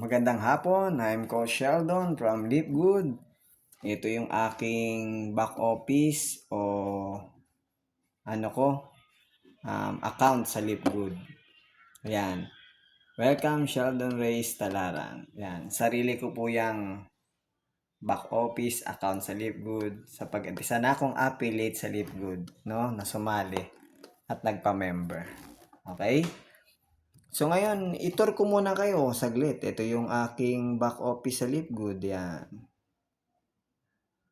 Magandang hapon. I'm Coach Sheldon from Lipgood. Ito yung aking back office o account sa Lipgood. Yan. Welcome Sheldon Reyes Talaran. Yan. Sarili ko po yung back office account sa Lipgood sapagkat isa na akong affiliate sa Lipgood, no, na sumali at nagpa-member. Okay? So ngayon, itur ko muna kayo saglit. Ito yung aking back office sa Lipgood. Yan.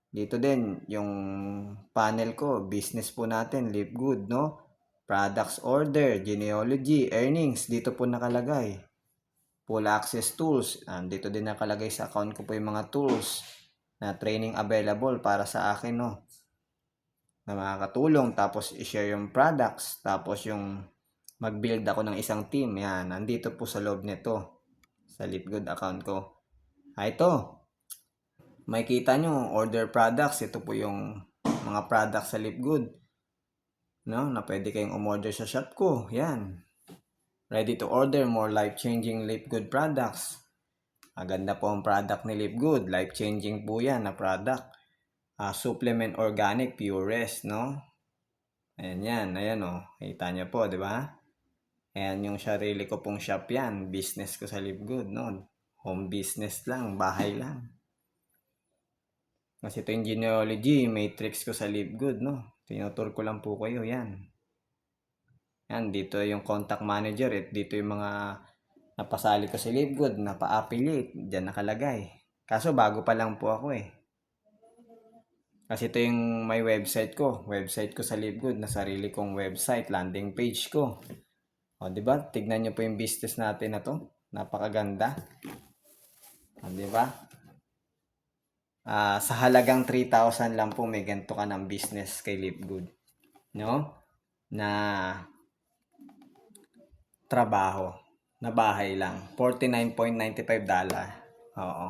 Dito din, yung panel ko, business po natin, Lipgood, no? Products order, genealogy, earnings, dito po nakalagay. Full access tools, dito din nakalagay sa account ko po yung mga tools na training available para sa akin, no? Na makakatulong, tapos i-share yung products, tapos yung mag-build ako ng isang team. Yan, nandito po sa loob nito, sa Lipgood account ko. Ito. Makikita nyo, order products. Ito po yung mga products sa Lipgood. No? Na pwede kayong umorder sa shop ko. Yan. Ready to order more life-changing Lipgood products. Maganda po ang product ni Lipgood. Life-changing po yan na product. Supplement organic purest, no? Ayan yan. Ayan o. Kita nyo po, di ba? Ayan yung sarili ko pong shop yan. Business ko sa Lipgood, no? Home business lang. Bahay lang. Kasi ito yung genealogy, matrix ko sa Lipgood, no? Tinutur ko lang po kayo, yan. Yan, dito yung contact manager, at dito yung mga napasali ko sa Lipgood, napa-affiliate, dyan nakalagay. Kaso bago pa lang po ako eh. Kasi ito yung may website ko sa Lipgood, na sarili kong website, landing page ko. O, diba? Tignan nyo po yung business natin na to. Napakaganda. O, diba? Sa halagang 3,000 lang po may ganito ka ng business kay Lipgood, no? Na trabaho, na bahay lang, $49.95. Oo.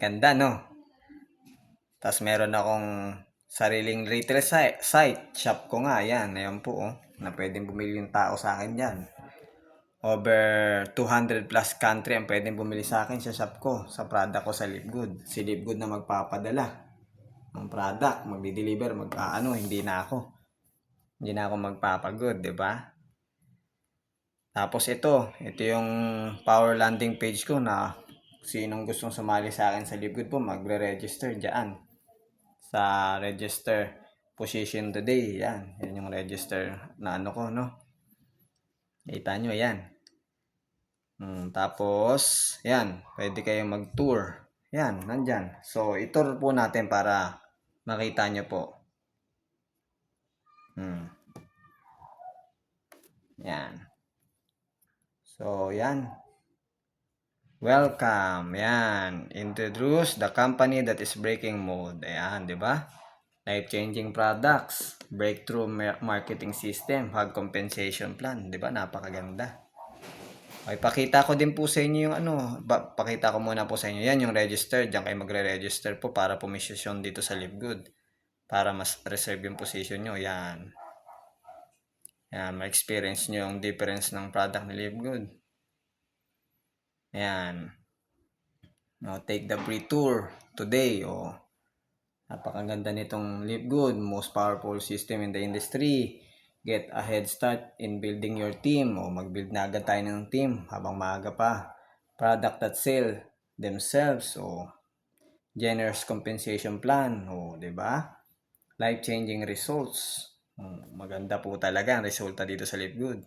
Ganda, no? Tapos meron akong sariling retail site, shop ko nga, yan, ayan po, oh, na pwedeng bumili yung tao sa akin dyan. Over 200 plus country ang pwedeng bumili sa akin sa shop ko, sa product ko sa Lipgood. Si Lipgood na magpapadala ng product, magdi-deliver, hindi na ako magpapagod, 'di ba? Tapos ito yung power landing page ko na sinong gustong sumali sa akin sa Lipgood po, magre-register diyan sa register position today. Yan yung register na ko, no? Kita nyo, yan. Tapos, yan, pwede kayong mag-tour. Yan, nandyan. So, itour po natin para makita nyo po. Yan. So, yan. Welcome. Yan. Introduce the company that is breaking mold. Ayan, di ba? Life-changing products. Breakthrough marketing system. Hug compensation plan. Di ba? Napakaganda. Okay, pakita ko din po sa inyo yung pakita ko muna po sa inyo. Yan yung register. Diyan kayo magre-register po para pumisyon dito sa Lipgood. Para mas reserve yung position nyo. Yan. Yan, ma-experience nyo yung difference ng product ni Lipgood. Yan. Now, take the free tour today. Napakaganda nitong Lipgood. Most powerful system in the industry. Get a head start in building your team. Mag-build na agad tayo ng team habang maaga pa. Product that sell themselves. Generous compensation plan. Diba? Life-changing results. Maganda po talaga ang resulta dito sa Lipgood.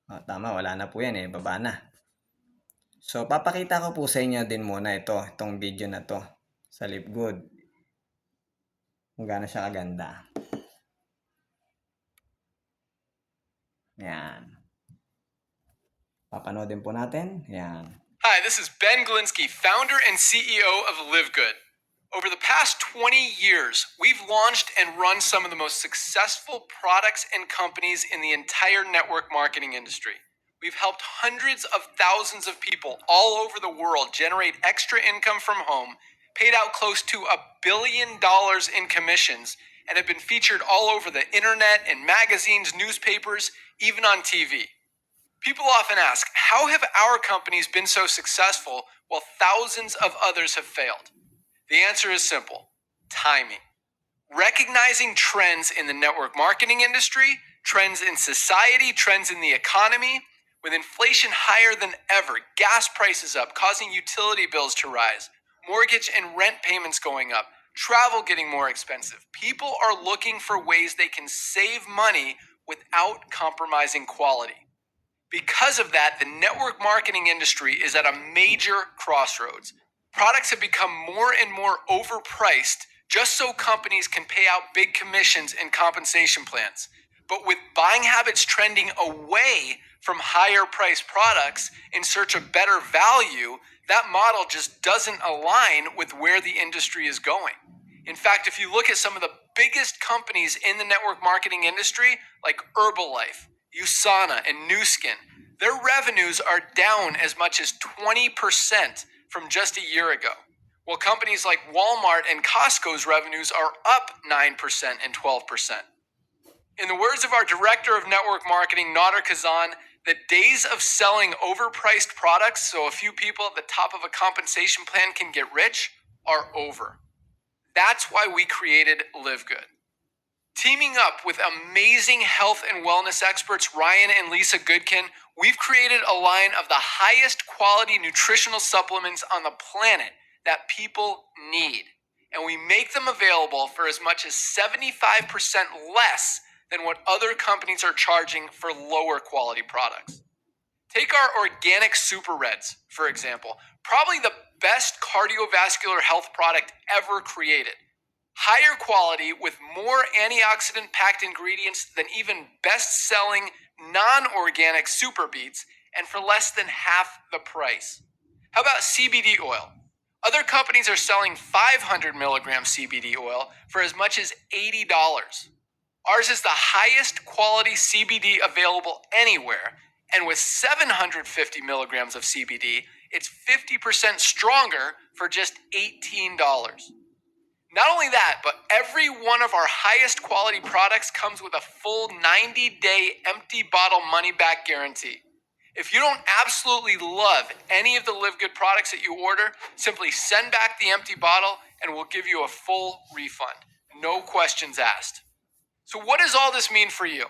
Tama, wala na po yan eh. Baba na. So, papakita ko po sa inyo din muna itong video na to sa Lipgood. Kung gaano siya kaganda. Yan. Papanoodin po natin. Yan. Hi, this is Ben Glinsky, founder and CEO of LiveGood. Over the past 20 years, we've launched and run some of the most successful products and companies in the entire network marketing industry. We've helped hundreds of thousands of people all over the world generate extra income from home, paid out close to $1 billion in commissions, and have been featured all over the internet, in magazines, newspapers, even on TV. People often ask, how have our companies been so successful while thousands of others have failed? The answer is simple: timing. Recognizing trends in the network marketing industry, trends in society, trends in the economy. With inflation higher than ever, gas prices up, causing utility bills to rise, mortgage and rent payments going up, travel getting more expensive. People are looking for ways they can save money without compromising quality. Because of that, the network marketing industry is at a major crossroads. Products have become more and more overpriced just so companies can pay out big commissions and compensation plans. But with buying habits trending away from higher priced products in search of better value, that model just doesn't align with where the industry is going. In fact, if you look at some of the biggest companies in the network marketing industry, like Herbalife, USANA, and Nu Skin, their revenues are down as much as 20% from just a year ago. While companies like Walmart and Costco's revenues are up 9% and 12%. In the words of our director of network marketing, Nader Kazan, the days of selling overpriced products so a few people at the top of a compensation plan can get rich are over. That's why we created Live Good. Teaming up with amazing health and wellness experts Ryan and Lisa Goodkin, we've created a line of the highest quality nutritional supplements on the planet that people need. And we make them available for as much as 75% less than what other companies are charging for lower quality products. Take our organic Super Reds, for example, probably the best cardiovascular health product ever created. Higher quality with more antioxidant packed ingredients than even best selling non-organic Super Beets, and for less than half the price. How about CBD oil? Other companies are selling 500 milligram CBD oil for as much as $80. Ours is the highest quality CBD available anywhere, and with 750 milligrams of CBD, it's 50% stronger for just $18. Not only that, but every one of our highest quality products comes with a full 90-day empty bottle money-back guarantee. If you don't absolutely love any of the Live Good products that you order, simply send back the empty bottle and we'll give you a full refund. No questions asked. So what does all this mean for you?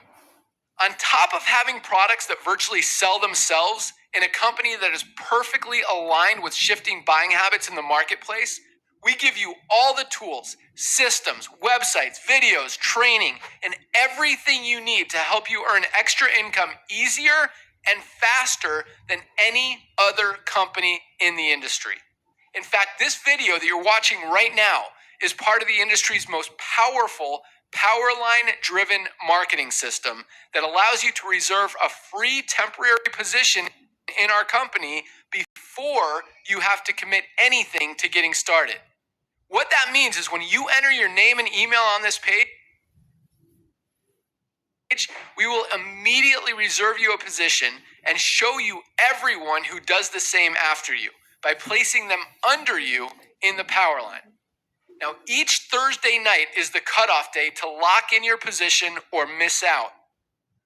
On top of having products that virtually sell themselves in a company that is perfectly aligned with shifting buying habits in the marketplace, we give you all the tools, systems, websites, videos, training, and everything you need to help you earn extra income easier and faster than any other company in the industry. In fact, this video that you're watching right now is part of the industry's most powerful Powerline-driven marketing system that allows you to reserve a free temporary position in our company before you have to commit anything to getting started. What that means is when you enter your name and email on this page, we will immediately reserve you a position and show you everyone who does the same after you by placing them under you in the power line. Now, each Thursday night is the cutoff day to lock in your position or miss out.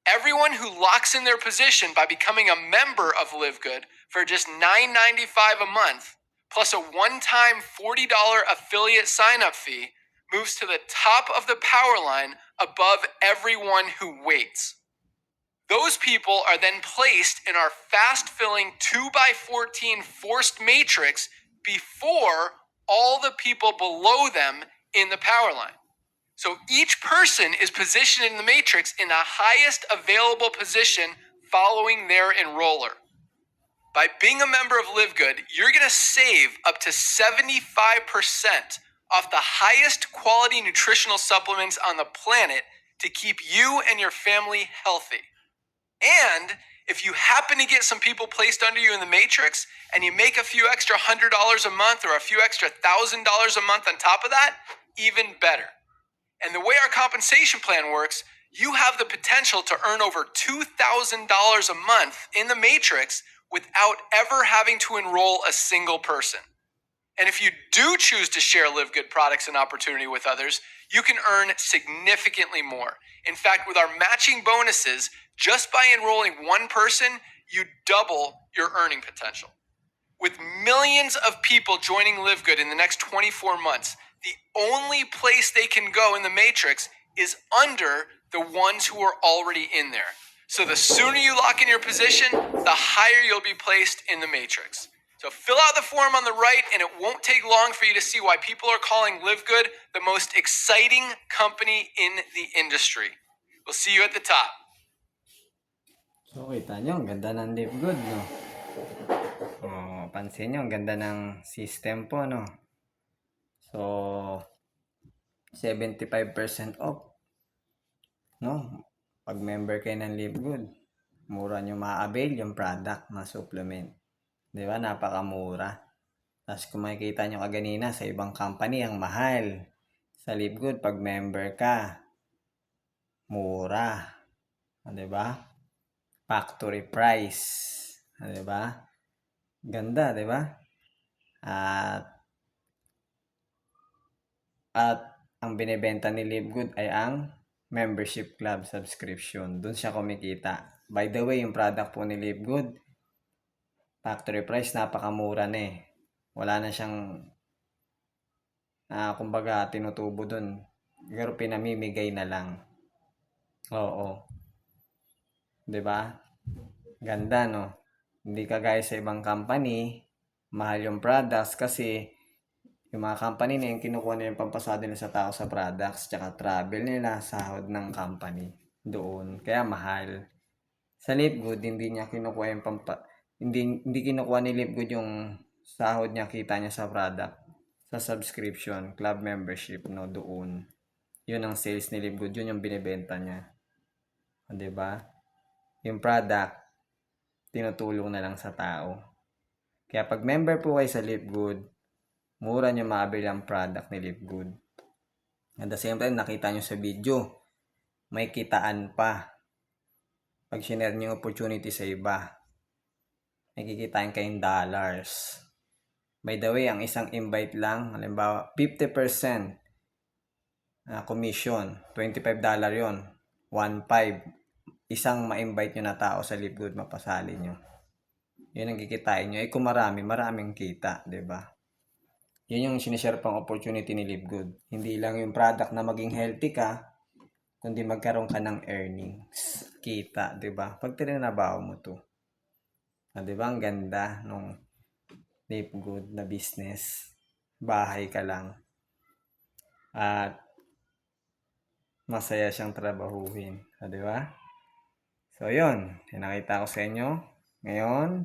Everyone who locks in their position by becoming a member of Live Good for just $9.95 a month, plus a one-time $40 affiliate sign-up fee, moves to the top of the power line above everyone who waits. Those people are then placed in our fast-filling 2x14 forced matrix before all the people below them in the power line. So each person is positioned in the matrix in the highest available position following their enroller. By being a member of Live Good, you're going to save up to 75% off the highest quality nutritional supplements on the planet to keep you and your family healthy. And if you happen to get some people placed under you in the matrix and you make a few extra $100 a month or a few extra $1,000 a month on top of that, even better. And the way our compensation plan works, you have the potential to earn over $2,000 a month in the matrix without ever having to enroll a single person. And if you do choose to share Live Good products and opportunity with others, you can earn significantly more. In fact, with our matching bonuses, just by enrolling one person, you double your earning potential. With millions of people joining Live Good in the next 24 months, the only place they can go in the matrix is under the ones who are already in there. So the sooner you lock in your position, the higher you'll be placed in the matrix. So fill out the form on the right, and it won't take long for you to see why people are calling Live Good the most exciting company in the industry. We'll see you at the top. So, kita nyo, ang ganda ng Live Good, no? Pansin nyo, ang ganda ng system po, no? So, 75% off, no? Pag member kayo ng Live Good, mura nyo ma-avail yung product na supplement. Di ba? Napakamura. Tapos kung makikita nyo kaganina sa ibang company, ang mahal. Sa Live Good, pag member ka, mura. Di ba? Factory price. Di ba? Ganda, di ba? At ang binebenta ni Live Good ay ang membership club subscription. Doon siya kumikita. By the way, yung product po ni Live Good, factory price, napakamura na eh. Wala na siyang, kumbaga, tinutubo doon. Pero pinamimigay na lang. Oo. 'Di ba? Ganda, no? Hindi kagaya sa ibang company, mahal yung products kasi yung mga company na yung kinukuha nila yung pampasada nila sa tao sa products, tsaka travel nila, sahod ng company doon. Kaya mahal. Sa Live Good, hindi niya kinukuha yung hindi kinukuha ni Live Good yung sahod niya, kita niya sa product, sa subscription, club membership, no, doon. Yun ang sales ni Live Good, yun yung binibenta niya. 'Di ba? Yung product, tinutulong na lang sa tao. Kaya pag member po kayo sa Live Good, mura nyo maabil ang product ni Live Good. At the same time, nakita nyo sa video, may kitaan pa. Pag sinare nyo yung opportunity sa iba, may kikitain kayong dollars. By the way, ang isang invite lang, halimbawa, 50% commission, $25 yon, 1.5. Isang ma-invite nyo na tao sa Live Good, mapasali nyo. Yun ang kikitain nyo. Kung maraming kita, ba? Diba? Yun yung sinishare pang opportunity ni Live Good. Hindi lang yung product na maging healthy ka, kundi magkaroon ka ng earnings. Kita, ba? Diba? Pag tinanabaho mo to. Diba? Ang ganda nung Live Good na business. Bahay ka lang. At masaya siyang trabahuhin. Diba? So, yun. Nakita ko sa inyo. Ngayon,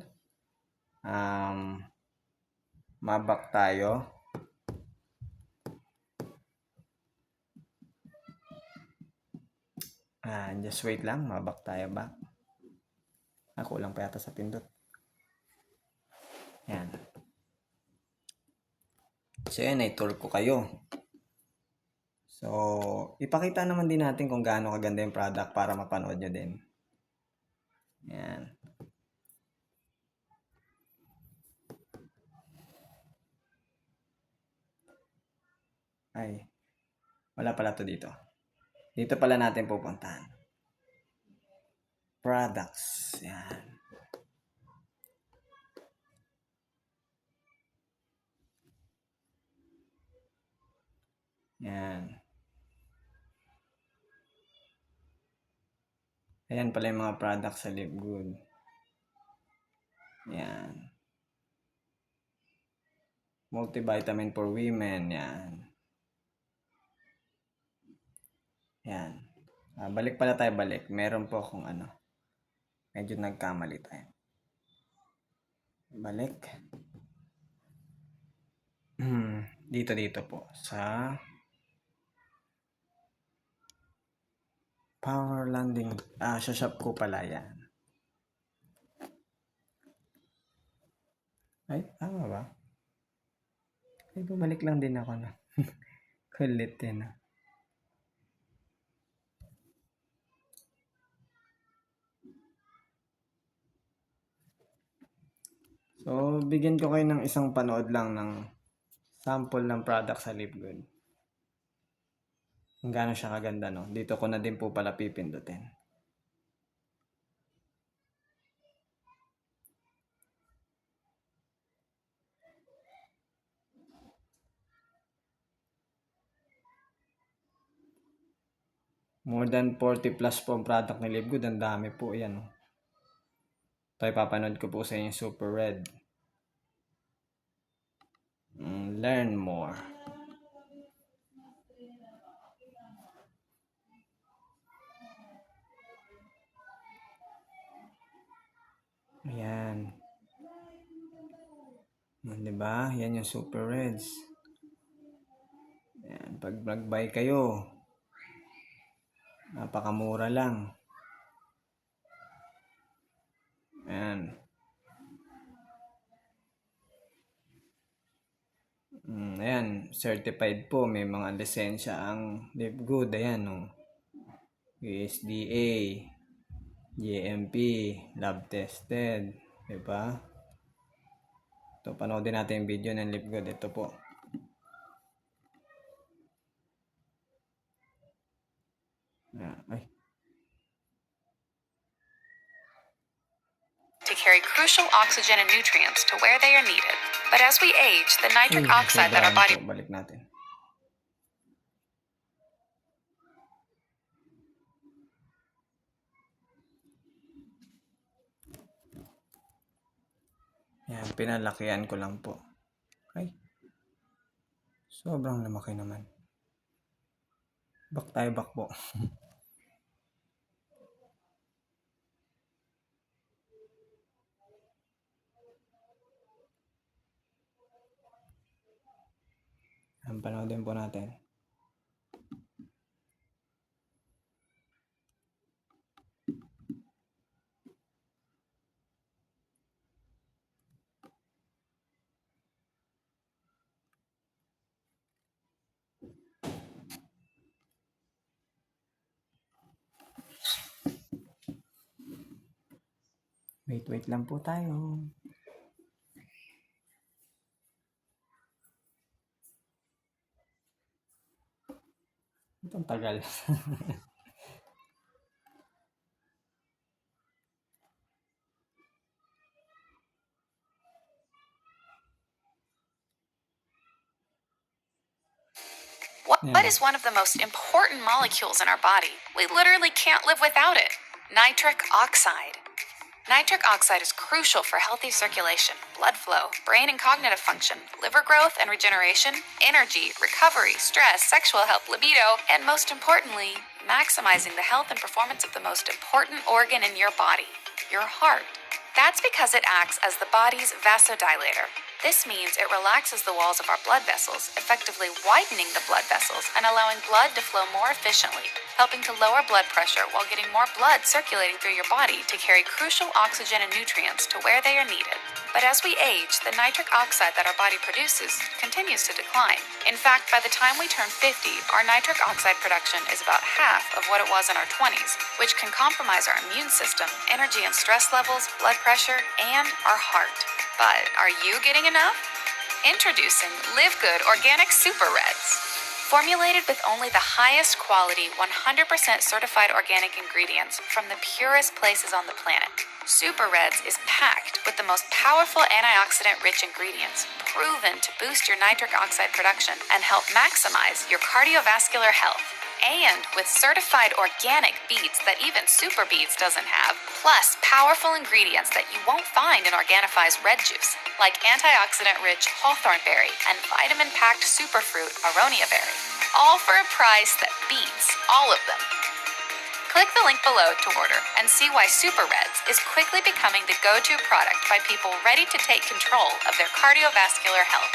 mabak tayo. Just wait lang. Mabak tayo back. Ako lang pa yata sa pindot. Yan. So, yan. I-tour ko kayo. So, ipakita naman din natin kung gaano kaganda yung product para mapanood nyo din. Yan. Ay, wala pala to dito. Dito pala natin pupuntahan. Products. Yan. Yan. Ayan pala yung mga products sa Live Good. Yan. Multivitamin for women. Yan. Yan. Balik pala tayo, balik. Meron po akong medyo nagkamali tayo. Balik. Dito po. Sa Power Landing. Sa shop ko pala yan. Ay, tama ba? Ay, bumalik lang din ako na. Kulit din. So, bigyan ko kayo ng isang panood lang ng sample ng product sa Live Good. Kung gaano siya kaganda, no? Dito ko na din po pala pipindutin. More than 40 plus po ang product ni Live Good. Ang dami po yan. Oh. Ito ipapanood ko po sa inyo Super Red. Learn more. Ayan. Diba? Yan yung Super Reds. Ayan. Pag mag-buy kayo, napakamura lang. Ayan. Ayan. Certified po. May mga lisensya ang Live Good. Ayan. Oh. USDA, GMP, lab tested. Diba? Ito, panoodin natin yung video ng Live Good. Ito po. Ay. To carry crucial oxygen and nutrients to where they are needed. But as we age, the nitric oxide that our body... Balik natin. Yan, pinalakihan ko lang po. Ay. Sobrang lumaki naman. Back tayo, back po. Yan, panoodin po natin. Wait lang po tayo. Itong tagal. What is one of the most important molecules in our body? We literally can't live without it. Nitric oxide. Nitric oxide is crucial for healthy circulation, blood flow, brain and cognitive function, liver growth and regeneration, energy, recovery, stress, sexual health, libido, and most importantly, maximizing the health and performance of the most important organ in your body, your heart. That's because it acts as the body's vasodilator. This means it relaxes the walls of our blood vessels, effectively widening the blood vessels and allowing blood to flow more efficiently, helping to lower blood pressure while getting more blood circulating through your body to carry crucial oxygen and nutrients to where they are needed. But as we age, the nitric oxide that our body produces continues to decline. In fact, by the time we turn 50, our nitric oxide production is about half of what it was in our 20s, which can compromise our immune system, energy and stress levels, blood pressure, and our heart. But are you getting enough? Introducing Live Good Organic Super Reds. Formulated with only the highest quality, 100% certified organic ingredients from the purest places on the planet, Super Reds is packed with the most powerful antioxidant-rich ingredients proven to boost your nitric oxide production and help maximize your cardiovascular health. And with certified organic beets that even Super Beets doesn't have, plus powerful ingredients that you won't find in Organifi's red juice, like antioxidant-rich hawthorn berry and vitamin-packed superfruit aronia berry, all for a price that beats all of them. Click the link below to order and see why Super Reds is quickly becoming the go-to product by people ready to take control of their cardiovascular health.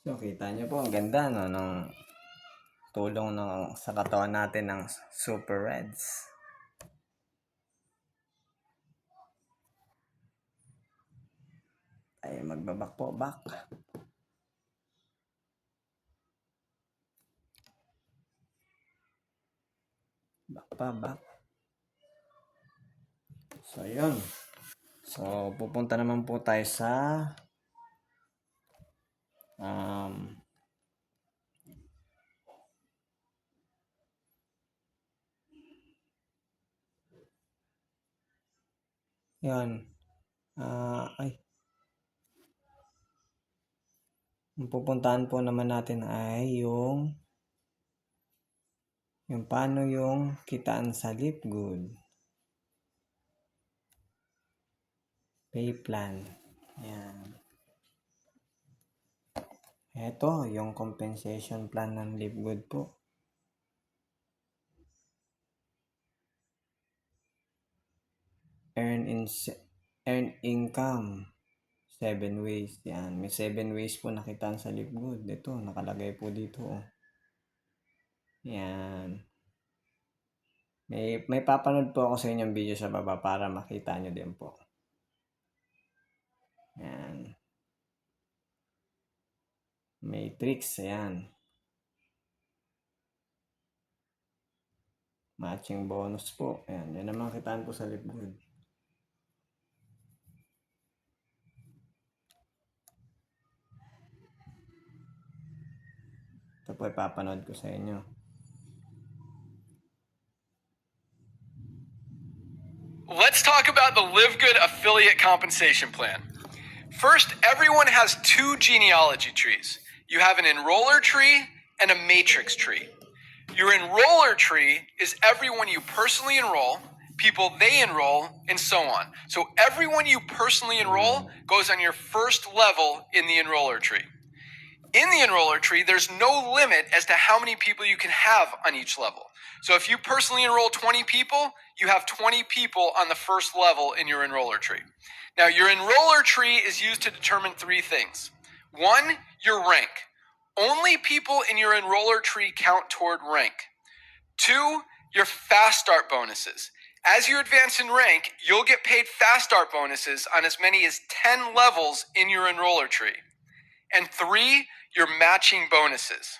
So, kita nyo po, ang ganda, no, ng tulong sa katawan natin ng Super Reds. Ay, magbabak po, back. Back pa, back. So, yun. So, pupunta naman po tayo sa yan. Ay. Ang pupuntahan po naman natin ay yung paano yung kitaan sa LiveGood. Pay plan. Yan. Ito, yung compensation plan ng LiveGood po. Earn income. 7 ways. Yan. May 7 ways po nakitaan sa LiveGood. Ito, nakalagay po dito. Yan. May papanood po ako sa inyong video sa baba para makita nyo din po. Yan. May tricks. Ayan. Matching bonus po. Ayan. Yan ang makitaan po sa LiveGood. Ito po ipapanood ko sa inyo. Let's talk about the LiveGood affiliate compensation plan. First, everyone has two genealogy trees. You have an enroller tree and a matrix tree. Your enroller tree is everyone you personally enroll, people they enroll, and so on. So everyone you personally enroll goes on your first level in the enroller tree. In the enroller tree, there's no limit as to how many people you can have on each level. So if you personally enroll 20 people, you have 20 people on the first level in your enroller tree. Now, your enroller tree is used to determine three things. One, your rank. Only people in your enroller tree count toward rank. Two, your fast start bonuses. As you advance in rank, you'll get paid fast start bonuses on as many as 10 levels in your enroller tree. And three, your matching bonuses.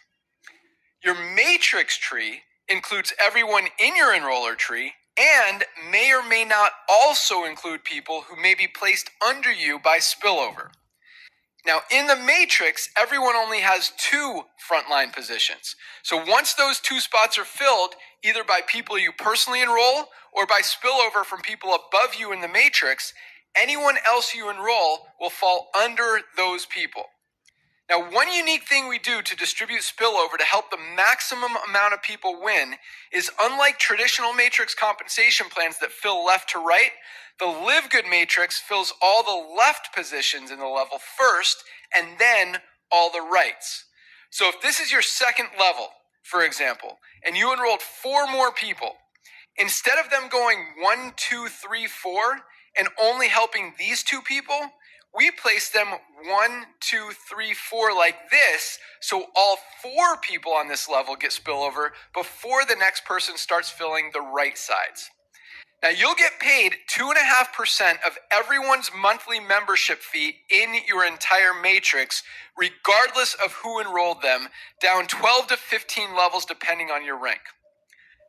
Your matrix tree includes everyone in your enroller tree and may or may not also include people who may be placed under you by spillover. Now, in the matrix, everyone only has two frontline positions. So once those two spots are filled, either by people you personally enroll or by spillover from people above you in the matrix, anyone else you enroll will fall under those people. Now, one unique thing we do to distribute spillover to help the maximum amount of people win is, unlike traditional matrix compensation plans that fill left to right, the LiveGood matrix fills all the left positions in the level first and then all the rights. So if this is your second level, for example, and you enrolled 4 more people, instead of them going 1, 2, 3, 4 and only helping these 2 people, we place them 1, 2, 3, 4 like this, so all 4 people on this level get spillover before the next person starts filling the right sides. Now, you'll get paid 2.5% of everyone's monthly membership fee in your entire matrix, regardless of who enrolled them, down 12 to 15 levels depending on your rank.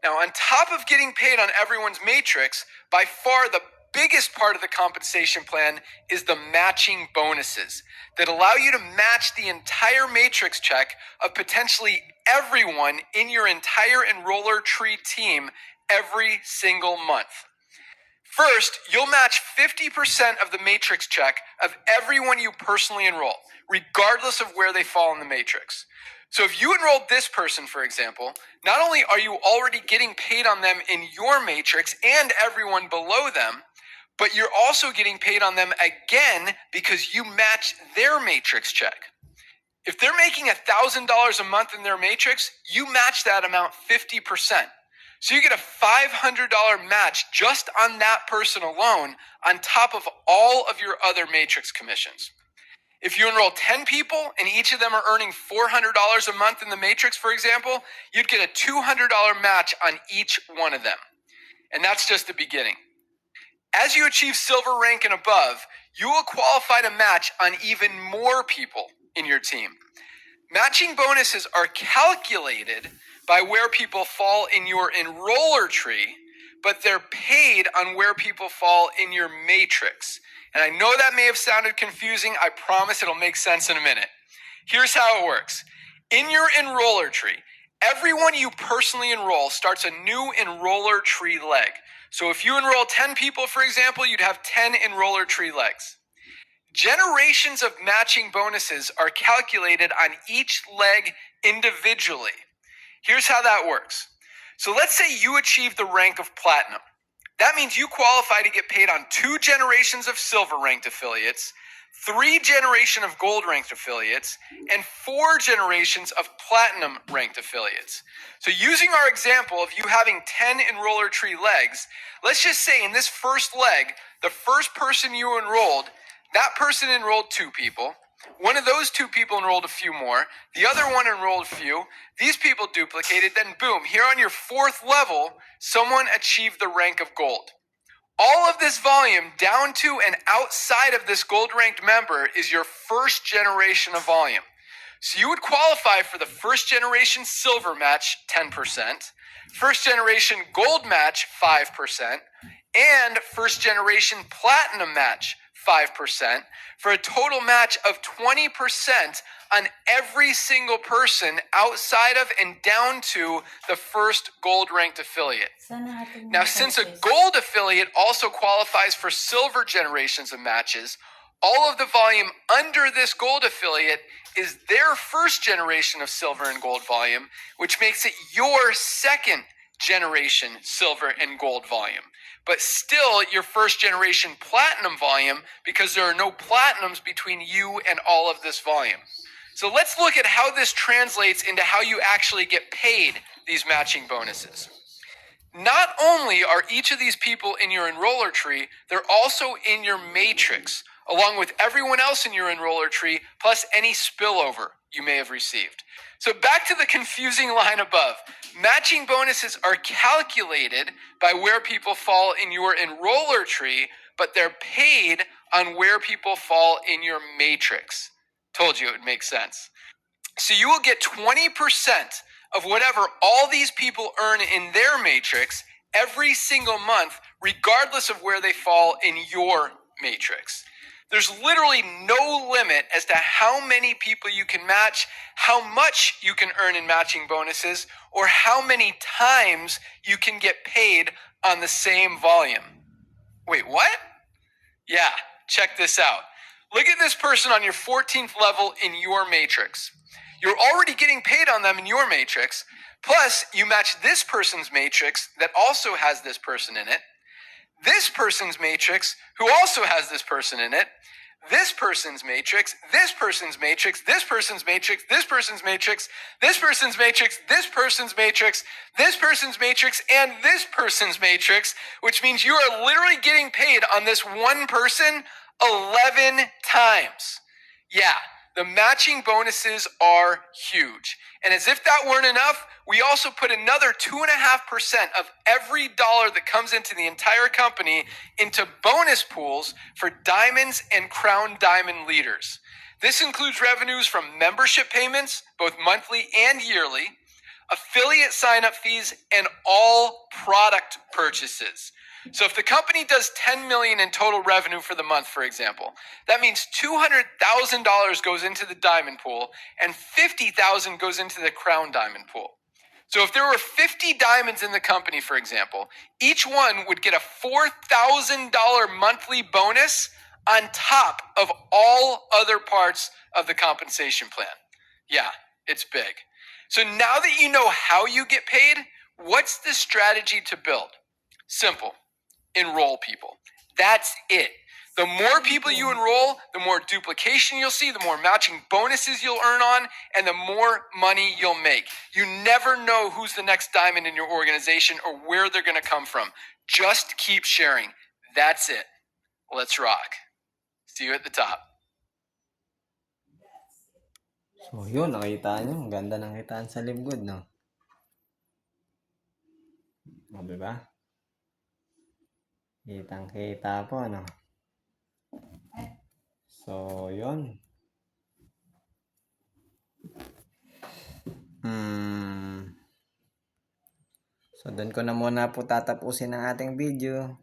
Now, on top of getting paid on everyone's matrix, by far the biggest part of the compensation plan is the matching bonuses that allow you to match the entire matrix check of potentially everyone in your entire enroller tree team every single month. First, you'll match 50% of the matrix check of everyone you personally enroll, regardless of where they fall in the matrix. So if you enrolled this person, for example, not only are you already getting paid on them in your matrix and everyone below them, but you're also getting paid on them again because you match their matrix check. If they're making $1,000 a month in their matrix, you match that amount 50%. So you get a $500 match just on that person alone on top of all of your other matrix commissions. If you enroll 10 people and each of them are earning $400 a month in the matrix, for example, you'd get a $200 match on each one of them. And that's just the beginning. As you achieve silver rank and above, you will qualify to match on even more people in your team. Matching bonuses are calculated by where people fall in your enroller tree, but they're paid on where people fall in your matrix. And I know that may have sounded confusing. I promise it'll make sense in a minute. Here's how it works. In your enroller tree, everyone you personally enroll starts a new enroller tree leg. So if you enroll 10 people, for example, you'd have 10 enroller tree legs. Generations of matching bonuses are calculated on each leg individually. Here's how that works. So let's say you achieve the rank of platinum. That means you qualify to get paid on 2 generations of silver ranked affiliates, 3 generations of gold ranked affiliates, and 4 generations of platinum ranked affiliates. So using our example of you having 10 enroller tree legs, let's just say in this first leg, the first person you enrolled, that person enrolled 2 people. One of those 2 people enrolled a few more. The other one enrolled a few. These people duplicated. Then boom, here on your 4th level, someone achieved the rank of gold. All of this volume down to and outside of this gold ranked member is your first generation of volume. So you would qualify for the first generation silver match 10%, first generation gold match 5%, and first generation platinum match 5%, for a total match of 20% on every single person outside of and down to the first gold ranked affiliate. Now, since a gold affiliate also qualifies for silver generations of matches, all of the volume under this gold affiliate is their first generation of silver and gold volume, which makes it your second generation silver and gold volume. But still your first generation platinum volume, because there are no platinums between you and all of this volume. So let's look at how this translates into how you actually get paid these matching bonuses. Not only are each of these people in your enroller tree, they're also in your matrix, along with everyone else in your enroller tree, plus any spillover you may have received. So back to the confusing line above. Matching bonuses are calculated by where people fall in your enroller tree, but they're paid on where people fall in your matrix. Told you it would make sense. So you will get 20% of whatever all these people earn in their matrix every single month, regardless of where they fall in your matrix. There's literally no limit as to how many people you can match, how much you can earn in matching bonuses, or how many times you can get paid on the same volume. Wait, what? Yeah, check this out. Look at this person on your 14th level in your matrix. You're already getting paid on them in your matrix, plus you match this person's matrix that also has this person in it, this person's matrix who also has this person in it, this person's matrix, this person's matrix, this person's matrix, this person's matrix, this person's matrix, this person's matrix, this person's matrix, and this person's matrix, which means you are literally getting paid on this one person 11 times. Yeah, the matching bonuses are huge. And as if that weren't enough, we also put another 2.5% of every dollar that comes into the entire company into bonus pools for diamonds and crown diamond leaders. This includes revenues from membership payments, both monthly and yearly, affiliate sign-up fees, and all product purchases. So if the company does $10 million in total revenue for the month, for example, that means $200,000 goes into the diamond pool and $50,000 goes into the crown diamond pool. So if there were 50 diamonds in the company, for example, each one would get a $4,000 monthly bonus on top of all other parts of the compensation plan. Yeah, it's big. So now that you know how you get paid, what's the strategy to build? Simple. Enroll people. That's it. The more people you enroll, the more duplication you'll see, the more matching bonuses you'll earn on, and the more money you'll make. You never know who's the next diamond in your organization or where they're going to come from. Just keep sharing. That's it. Let's rock. See you at the top. So yun, nakita nyo. Ang ganda ng kitaan sa Live Good, no? O, diba? Kitang-kita po, no? So, yun. So, doon ko na muna po tatapusin ang ating video.